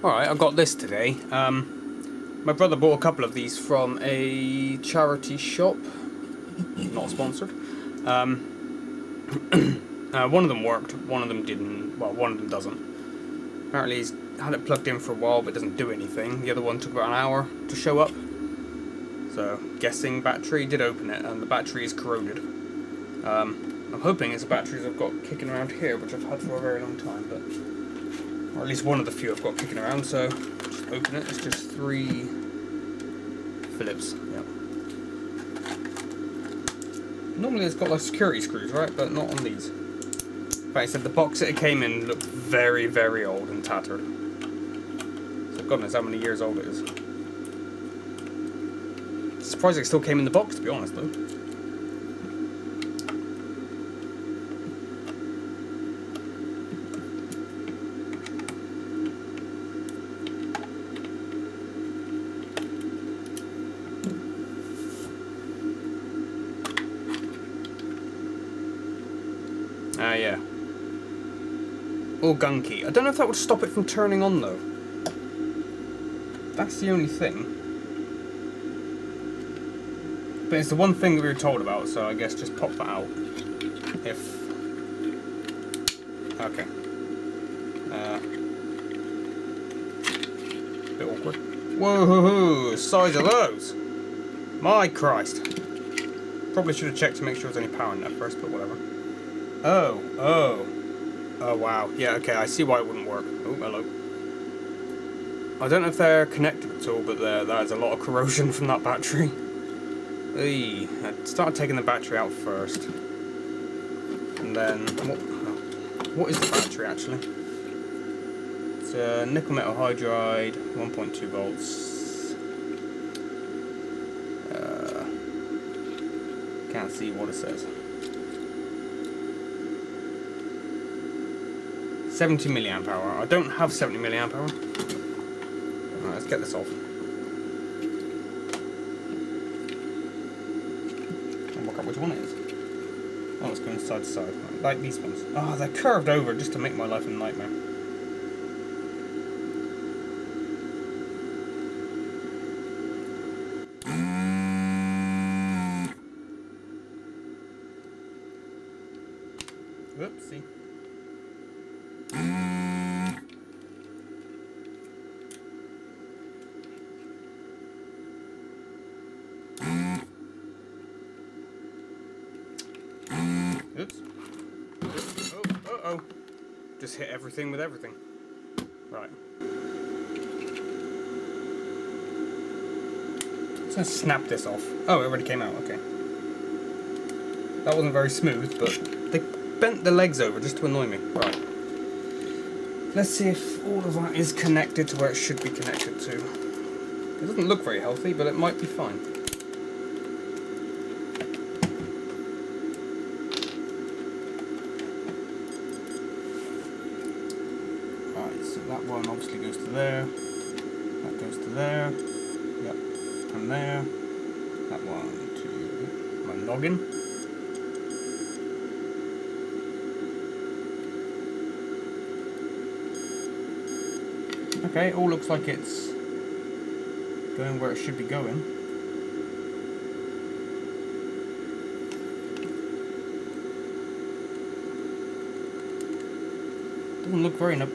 Alright, I got this today. My brother bought a couple of these from a charity shop. Not sponsored. One of them worked, one of them didn't. Well, one of them doesn't. Apparently he's had it plugged in for a while but doesn't do anything. The other one took about an hour to show up. So, guessing battery, did open it, and the battery is corroded. I'm hoping it's the batteries I've got kicking around here, which I've had for a very long time, but... or at least one of the few I've got kicking around, so just open it. It's just 3 Phillips. Yep. Normally it's got like security screws, right? But not on these. In fact, I said the box that it came in looked very, very old and tattered. So God knows how many years old it is. Surprised it still came in the box, to be honest, though. Yeah. All gunky. I don't know if that would stop it from turning on, though. That's the only thing. But it's the one thing that we were told about, so I guess just pop that out. If... okay. Bit awkward. Whoa, size of those! My Christ. Probably should have checked to make sure there's any power in there first, but whatever. Oh, wow. Yeah, okay, I see why it wouldn't work. Oh, hello. I don't know if they're connected at all, but there's a lot of corrosion from that battery. I started taking the battery out first. And then, what is the battery, actually? It's a nickel metal hydride, 1.2 volts. Can't see what it says. 70 milliamp hour. I don't have 70 milliamp hour. Alright, let's get this off. I'll work out which one it is. Oh, it's going side to side. Like these ones. Oh, they're curved over just to make my life a nightmare. Whoopsie. Oops. Oh. Just hit everything with everything. Right. Just gonna snap this off. Oh, it already came out, okay. That wasn't very smooth, but they bent the legs over just to annoy me. Right. Let's see if all of that is connected to where it should be connected to. It doesn't look very healthy, but it might be fine. That one obviously goes to there, that goes to there, yep, and there, that one to my noggin. Okay, all looks like it's going where it should be going. Doesn't look very... my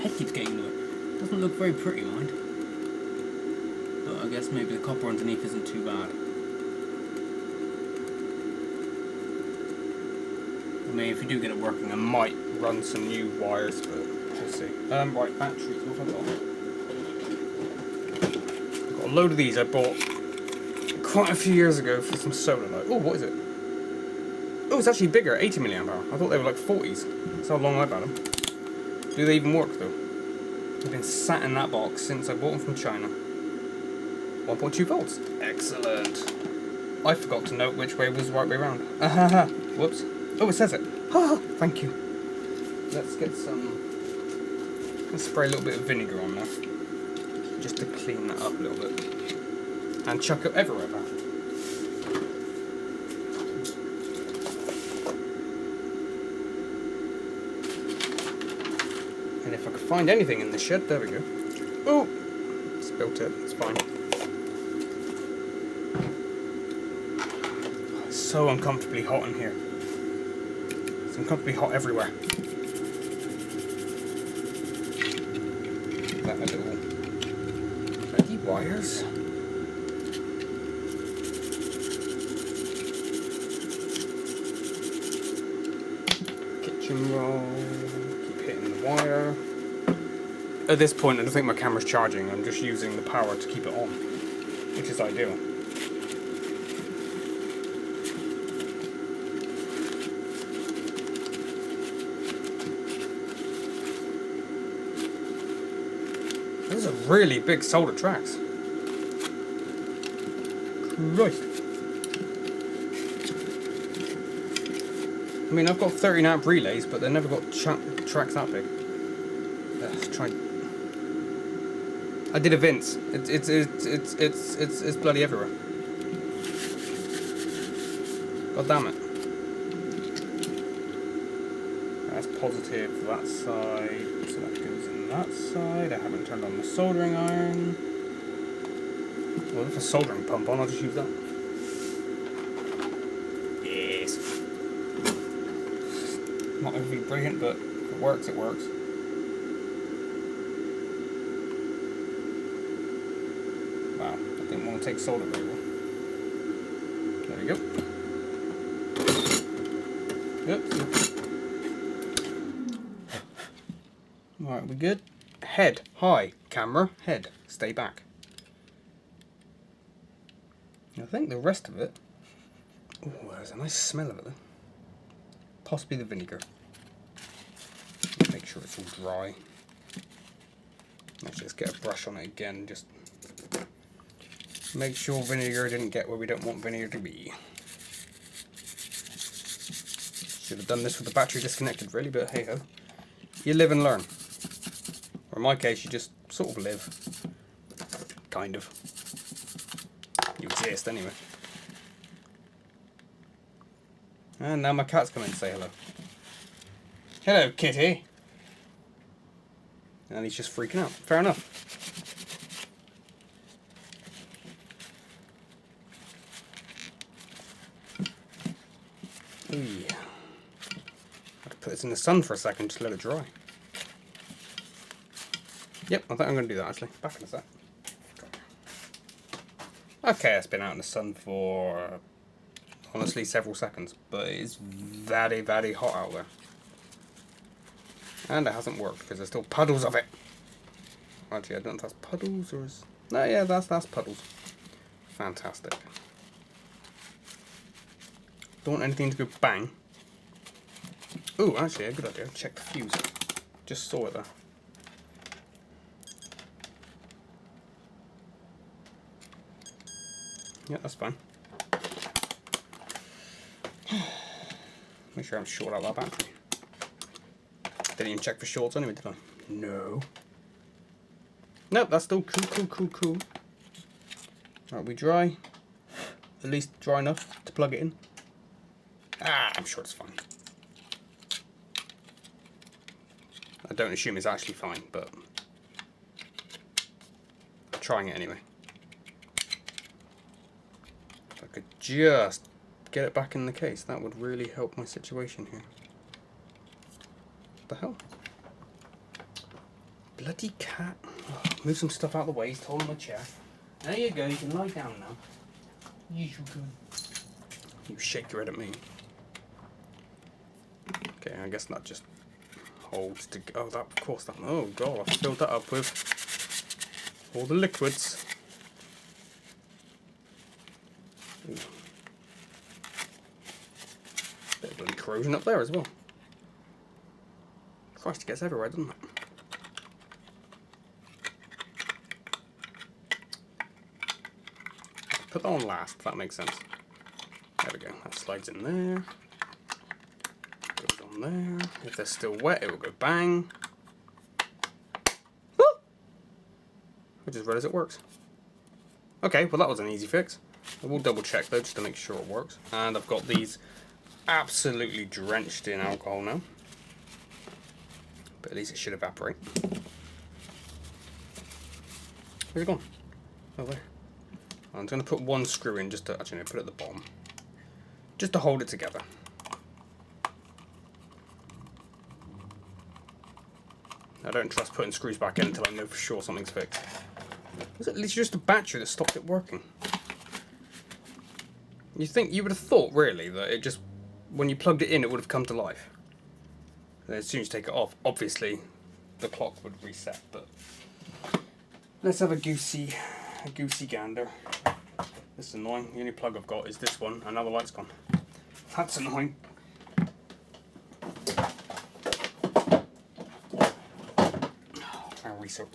head keeps getting to it. Doesn't look very pretty, mind. But I guess maybe the copper underneath isn't too bad. I mean, if you do get it working, I might run some new wires, but we'll see. Right, batteries. What have I got? I've got a load of these I bought quite a few years ago for some solar light. Oh, what is it? Oh, it's actually bigger, 80 milliamp hour. I thought they were like 40s. That's how long I've had them. Do they even work, though? They've been sat in that box since I bought them from China. 1.2 volts. Excellent. I forgot to note which way was the right way around. Whoops. Oh, it says it. Thank you. Let's get some... let's spray a little bit of vinegar on there. Just to clean that up a little bit. And chuck it everywhere, back. And if I could find anything in the shed, there we go. Oh! Spilt it. It's fine. It's so uncomfortably hot in here. It's uncomfortably hot everywhere. That little bloody wires. Kitchen roll. Keep hitting the wire. At this point, I don't think my camera's charging. I'm just using the power to keep it on, which is ideal. Those are really big solder tracks. Christ. I mean, I've got 13 amp relays, but they've never got tracks that big. Let's try. I did a Vince. It's bloody everywhere. God damn it. That's positive that side, so that goes in that side. I haven't turned on the soldering iron. Well, if a soldering pump on, I'll just use that. Yes. Not overly brilliant, but if it works, it works. Wow, I didn't want to take solder very well. There we go. Yep. Alright, we good? Head, high. Camera, head. Stay back. I think the rest of it... Oh, there's a nice smell of it. Possibly the vinegar. Make sure it's all dry. Let's just get a brush on it again. Just make sure vinegar didn't get where we don't want vinegar to be. Should have done this with the battery disconnected, really, but hey ho. You live and learn. Or in my case, you just sort of live. Kind of. You exist anyway. And now my cat's come in to say hello. Hello, kitty. And he's just freaking out. Fair enough. Ooh, yeah. I could put this in the sun for a second, just let it dry. Yep, I think I'm going to do that actually. Back in a sec. Okay, it's been out in the sun for honestly several seconds, but it's very, very hot out there. And it hasn't worked because there's still puddles of it. Actually, I don't know if that's puddles or is... No, yeah, that's puddles. Fantastic. Don't want anything to go bang. Ooh, actually, a good idea. Check the fuse. Just saw it there. Yeah, that's fine. Make sure I'm short out that battery. Didn't even check for shorts anyway, did I? No. Nope, that's still cool. Right, we dry. At least dry enough to plug it in. Ah, I'm sure it's fine. I don't assume it's actually fine, but I'm trying it anyway. If I could just get it back in the case, that would really help my situation here. What the hell? Bloody cat. Oh, move some stuff out of the way, he's holding my chair. There you go, you can lie down now. You can. You shake your head at me. Okay, I guess that just holds to... Oh, that, of course that... Oh, God, I filled that up with all the liquids. Ooh. Bit of bloody corrosion up there as well. Christ, it gets everywhere, doesn't it? Put that on last, if that makes sense. There we go, that slides in there. Goes on there. If they're still wet, it will go bang. Woo! I just realised it works. Okay, well that was an easy fix. I will double check though, just to make sure it works. And I've got these absolutely drenched in alcohol now. But at least it should evaporate. Where's it gone? Oh, there. I'm going to put one screw in just to, actually no, put it at the bottom. Just to hold it together. I don't trust putting screws back in until I know for sure something's fixed. Was it literally just a battery that stopped it working? You would have thought, really, that it just, when you plugged it in, it would have come to life. And as soon as you take it off, obviously, the clock would reset, but... Let's have a goosey gander. This is annoying. The only plug I've got is this one, and now the light's gone. That's annoying. I'll reset.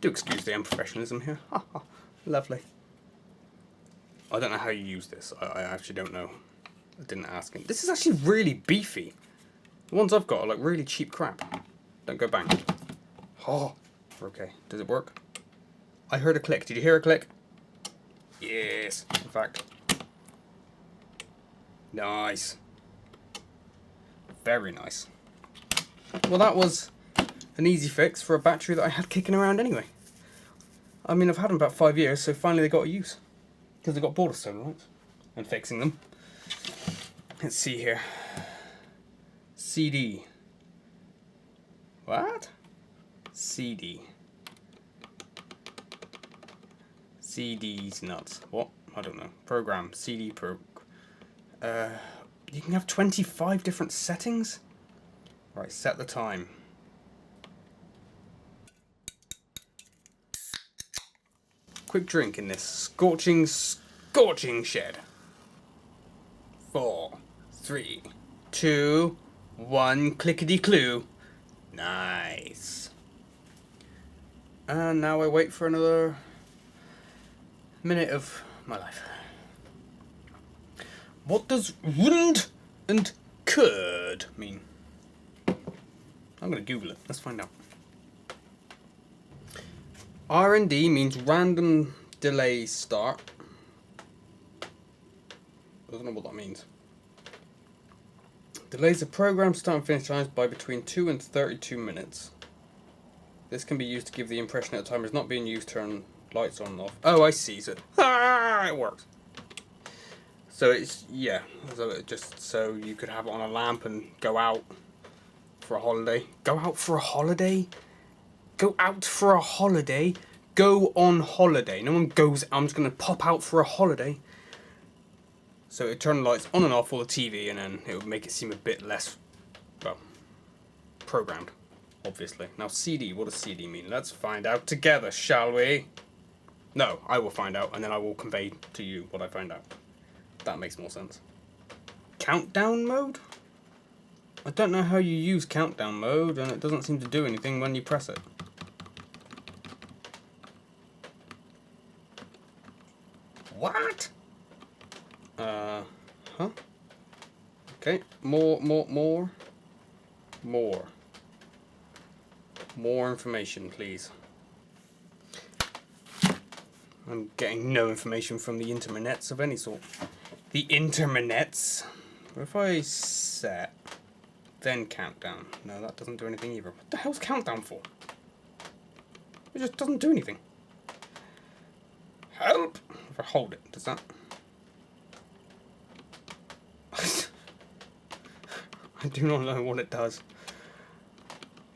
Do excuse the unprofessionalism here. Lovely. I don't know how you use this. I actually don't know. I didn't ask him. This is actually really beefy. The ones I've got are like really cheap crap. Don't go bang. Oh, okay. Does it work? I heard a click. Did you hear a click? Yes. In fact. Nice. Very nice. Well, that was an easy fix for a battery that I had kicking around anyway. I mean, I've had them about 5 years, so finally they got a use. Because they got bored of solar lights and fixing them. Let's see here. CD. What? CD. CD's nuts. What? I don't know. Program. CD pro. You can have 25 different settings? Right, set the time. Quick drink in this scorching shed. 4, 3, 2, 1, clickety-clue. Nice. And now I wait for another minute of my life. What does "rund" and "curd" mean? I'm going to Google it. Let's find out. R&D means random delay start. I don't know what that means. Delays the program start and finish times by between 2 and 32 minutes. This can be used to give the impression that a timer is not being used to turn lights on and off. Oh, I see. So it works. So it's, yeah, so it just so you could have it on a lamp and go out for a holiday. Go out for a holiday? Go out for a holiday? Go on holiday. No one goes, I'm just going to pop out for a holiday. So it turn the lights on and off, or the TV, and then it would make it seem a bit less, well, programmed, obviously. Now CD, what does CD mean? Let's find out together, shall we? No, I will find out, and then I will convey to you what I find out. That makes more sense. Countdown mode? I don't know how you use countdown mode, and it doesn't seem to do anything when you press it. What? Huh? Okay, more information, please. I'm getting no information from the internets of any sort. The internets? What if I set, then countdown? No, that doesn't do anything either. What the hell's countdown for? It just doesn't do anything. Help! If I hold it, does that? I do not know what it does.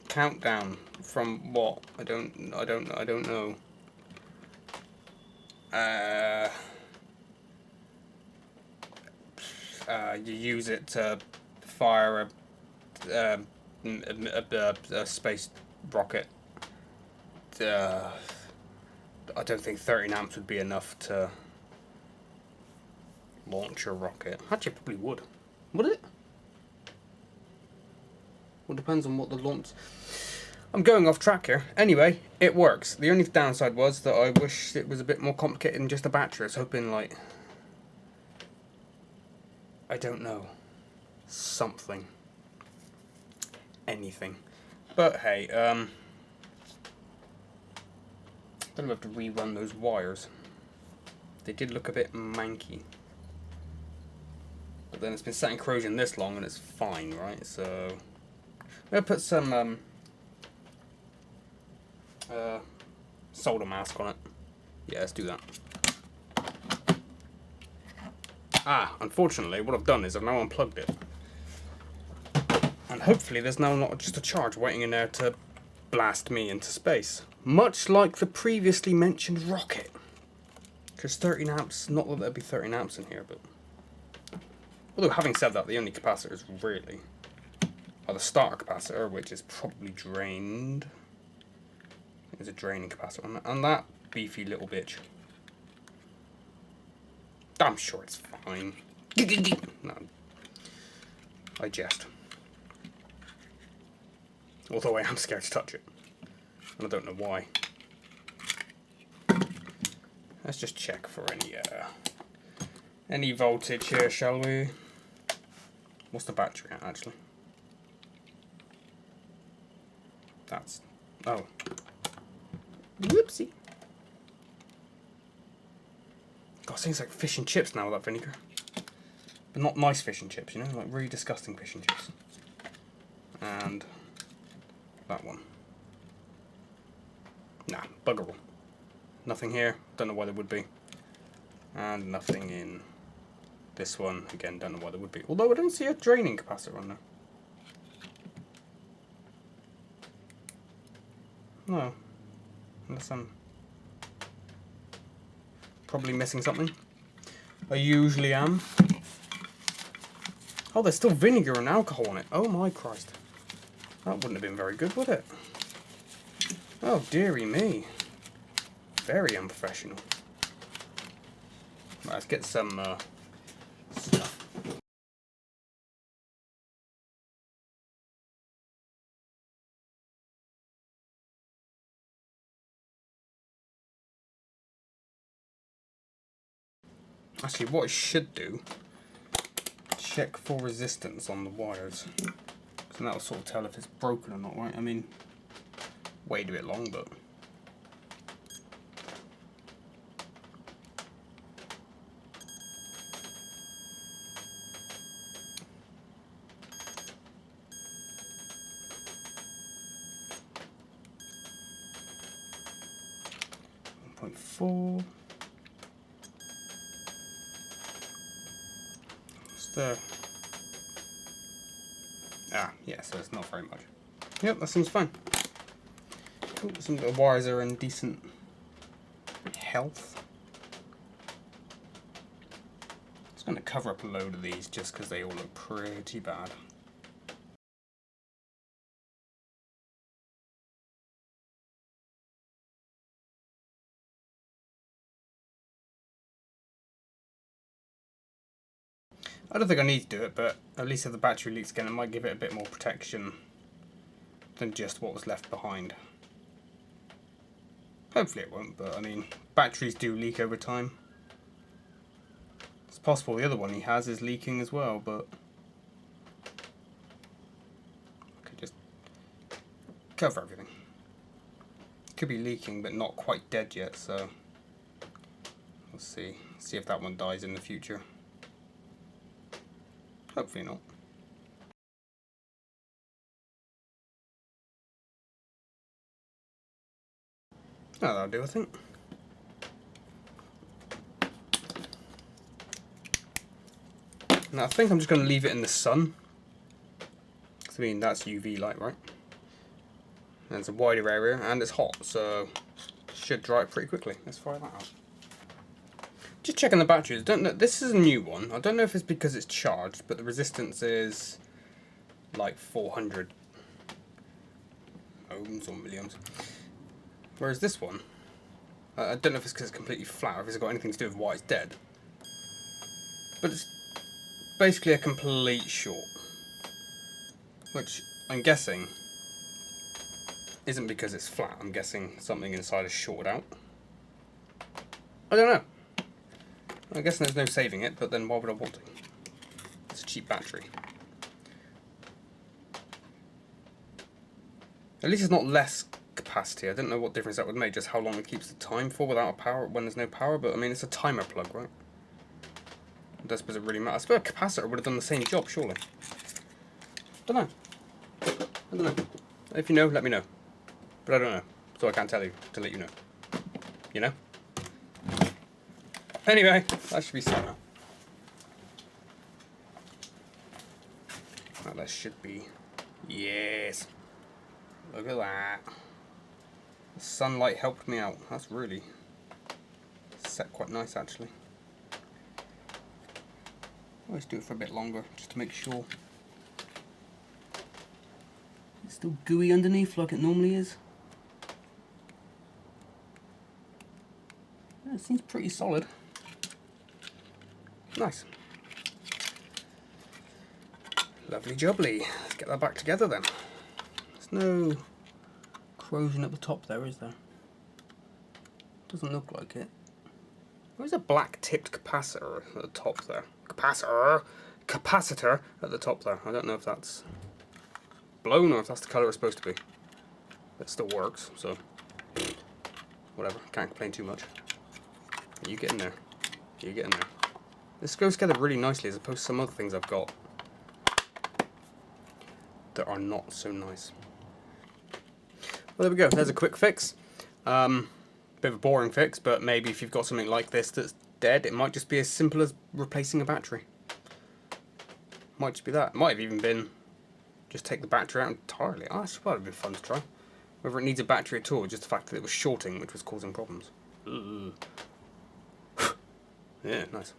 Countdown from what? I don't know. You use it to fire a space rocket. I don't think 13 amps would be enough to launch a rocket. Actually, it probably would. Would it? Well, depends on what the launch... I'm going off track here. Anyway, it works. The only downside was that I wish it was a bit more complicated than just a battery. I was hoping, like... I don't know. Something. Anything. But, hey, I don't have to rerun those wires. They did look a bit manky. But then it's been sat in corrosion this long and it's fine, right? So... I'm going to put some solder mask on it. Yeah, let's do that. Unfortunately, what I've done is I've now unplugged it. And hopefully there's now not just a charge waiting in there to blast me into space. Much like the previously mentioned rocket. Because 13 amps, not that there'd be 13 amps in here, but... Although, having said that, the only capacitors really are the starter capacitor, which is probably drained. There's a draining capacitor on that. And that beefy little bitch. I'm sure it's fine. No. I jest. Although I am scared to touch it. And I don't know why. Let's just check for any voltage here, shall we? What's the battery at, actually? That's... oh. Whoopsie. God, it seems like fish and chips now with that vinegar. But not nice fish and chips, you know? Like really disgusting fish and chips. And... that one. Nah, bugger all. Nothing here, don't know why there would be. And nothing in this one, again, don't know why there would be. Although I don't see a draining capacitor on there. No. Unless I'm probably missing something. I usually am. Oh, there's still vinegar and alcohol on it. Oh my Christ. That wouldn't have been very good, would it? Oh, dearie me. Very unprofessional. Right, let's get some stuff. Actually, what I should do, check for resistance on the wires. Because that'll sort of tell if it's broken or not, right? I mean, wait a bit long, but... 1.4. What's the... yeah, so it's not very much. Yep, that seems fine. Cool, some of the wires are in decent health. Just going to cover up a load of these just because they all look pretty bad. I don't think I need to do it, but at least if the battery leaks again, it might give it a bit more protection than just what was left behind. Hopefully it won't, but I mean, batteries do leak over time. It's possible the other one he has is leaking as well, but... I could just cover everything. Could be leaking, but not quite dead yet, so... we'll see. See if that one dies in the future. Hopefully not. Oh, that'll do, I think. Now, I think I'm just going to leave it in the sun. I mean, that's UV light, right? And it's a wider area, and it's hot, so it should dry it pretty quickly. Let's fire that out. Just checking the batteries. Don't know, this is a new one. I don't know if it's because it's charged, but the resistance is like 400 ohms or milliohms. Whereas this one, I don't know if it's because it's completely flat or if it's got anything to do with why it's dead. But it's basically a complete short. Which I'm guessing isn't because it's flat. I'm guessing something inside is shorted out. I don't know. I guess there's no saving it, but then why would I want to? It's a cheap battery. At least it's not less capacity. I don't know what difference that would make, just how long it keeps the time for without a power when there's no power, but I mean it's a timer plug, right? I don't suppose it really matters. I suppose a capacitor would have done the same job, surely. Don't know. I don't know. If you know, let me know. But I don't know, so I can't tell you to let you know. you know. Anyway, that should be set now. That should be, yes. Look at that. The sunlight helped me out. That's really set quite nice, actually. Always do it for a bit longer, just to make sure it's still gooey underneath like it normally is. Yeah, it seems pretty solid. Nice. Lovely jubbly. Let's get that back together then. There's no corrosion at the top there, is there? Doesn't look like it. Where's a black tipped capacitor at the top there? Capacitor at the top there. I don't know if that's blown or if that's the colour it's supposed to be. It still works, so whatever. Can't complain too much. You get in there. You get in there. This goes together really nicely as opposed to some other things I've got that are not so nice. Well, there we go. There's a quick fix. Bit of a boring fix, but maybe if you've got something like this that's dead, it might just be as simple as replacing a battery. Might just be that. Might have even been just take the battery out entirely. Oh, that's probably been fun to try. Whether it needs a battery at all, just the fact that it was shorting, which was causing problems. Yeah, nice.